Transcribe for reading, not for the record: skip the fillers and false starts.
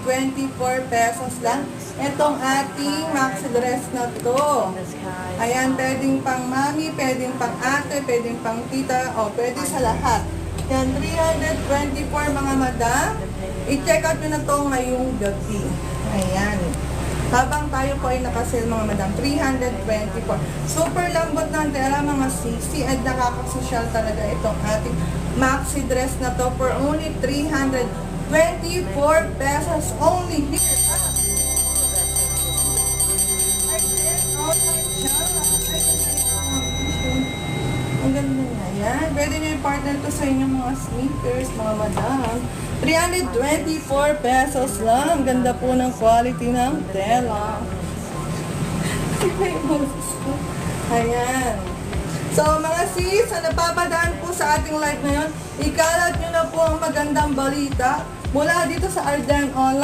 324 pesos lang. Itong ating maxi dress na to. Ayan, pwedeng pang mami, pwedeng pang ate, pwedeng pang tita, o pwede sa lahat. Yan, 324 mga madam. I-check out nyo na to ngayong gabi. Ayan. Habang tayo po ay nakasale mga madam, 324. Super lambot ng tela mga sisi at nakakasosyal talaga itong ating maxi dress na to for only 324 pesos only here. Ang ganda na yan. Pwede nyo i-partner to sa inyong mga sneakers, mga madam. 324 pesos lang. Ang ganda po ng quality ng tela. Ayan. So, mga sis, sa napapadaan po sa ating live ngayon, ikalat nyo na po ang magandang balita mula dito sa Arden Online.